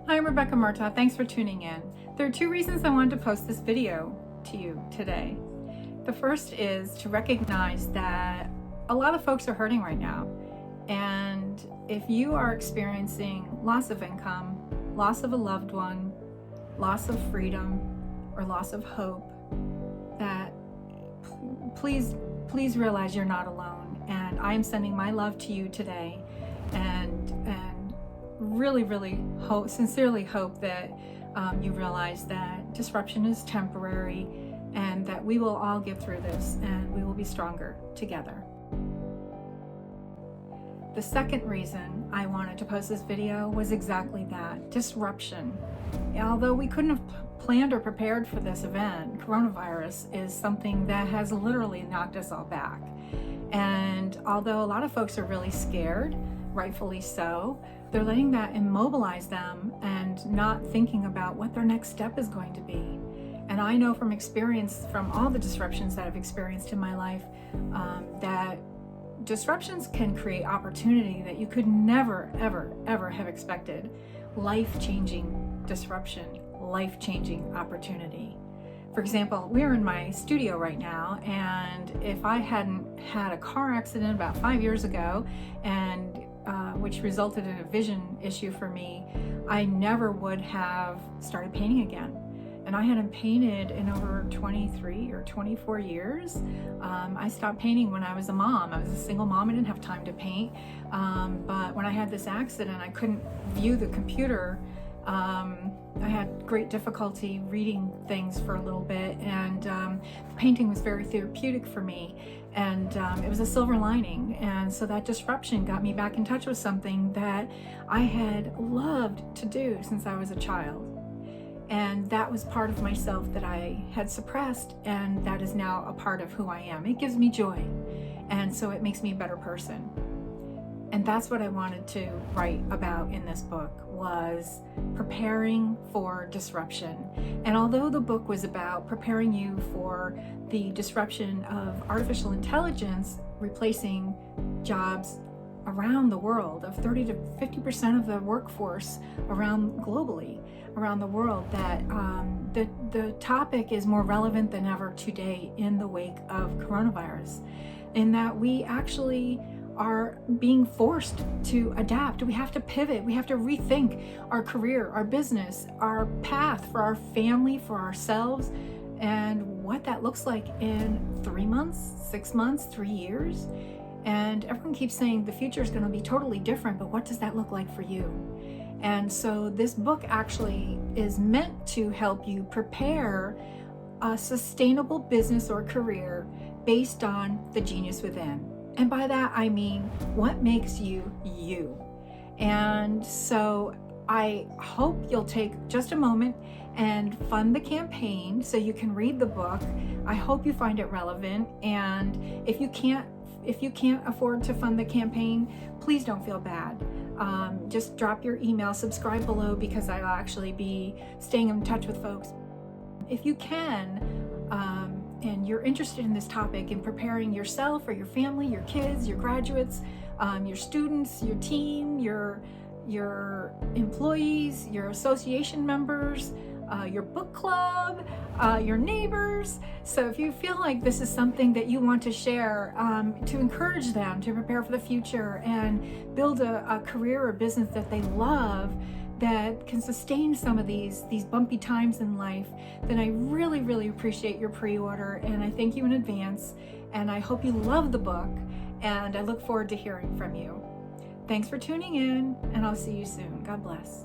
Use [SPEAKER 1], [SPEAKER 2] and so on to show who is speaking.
[SPEAKER 1] Hi, I'm Murtagh. Thanks for tuning in. There are two reasons I wanted to post this video to you today. The first is to recognize that a lot of folks are hurting right now. And if you are experiencing loss of income, loss of a loved one, loss of freedom, or loss of hope, that please realize you're not alone. And I am sending my love to you today, and really sincerely hope that you realize that disruption is temporary and that we will all get through this and we will be stronger together. The second reason I wanted to post this video was exactly that, disruption. Although we couldn't have planned or prepared for this event, coronavirus is something that has literally knocked us all back. And although a lot of folks are really scared, rightfully so, they're letting that immobilize them and not thinking about what their next step is going to be. And I know from experience, from all the disruptions that I've experienced in my life, that disruptions can create opportunity that you could never, ever have expected. Life-changing disruption, life-changing opportunity. For example, we're in my studio right now, and if I hadn't had a car accident about 5 years ago, and which resulted in a vision issue for me, I never would have started painting again. And I hadn't painted in over 23 or 24 years. I stopped painting when I was a mom. I was a single mom. I didn't have time to paint. But when I had this accident, I couldn't view the computer. I had great difficulty reading things for a little bit, and painting was very therapeutic for me, and it was a silver lining. And so that disruption got me back in touch with something that I had loved to do since I was a child. And that was part of myself that I had suppressed, and that is now a part of who I am. It gives me joy, and so it makes me a better person. And that's what I wanted to write about in this book, was preparing for disruption. And although the book was about preparing you for the disruption of artificial intelligence replacing jobs around the world, of 30 to 50% of the workforce globally around the world, that the topic is more relevant than ever today in the wake of coronavirus, in that we actually are being forced to adapt. We have to pivot. We have to rethink our career, our business, our path for our family, for ourselves, and what that looks like in 3 months, 6 months, 3 years. And everyone keeps saying the future is going to be totally different, but what does that look like for you? And so this book actually is meant to help you prepare a sustainable business or career based on the genius within. And by that, I mean, what makes you you? And so I hope you'll take just a moment and fund the campaign so you can read the book. I hope you find it relevant. And if you can't afford to fund the campaign, please don't feel bad. Just drop your email, subscribe below, because I'll actually be staying in touch with folks. If you can, and you're interested in this topic, in preparing yourself or your family, your kids, your graduates, your students, your team, your employees, your association members, your book club, your neighbors. So if you feel like this is something that you want to share, to encourage them to prepare for the future and build a career or business that they love, that can sustain some of these bumpy times in life, then I really appreciate your pre-order, and I thank you in advance, and I hope you love the book, and I look forward to hearing from you. Thanks for tuning in, and I'll see you soon. God bless.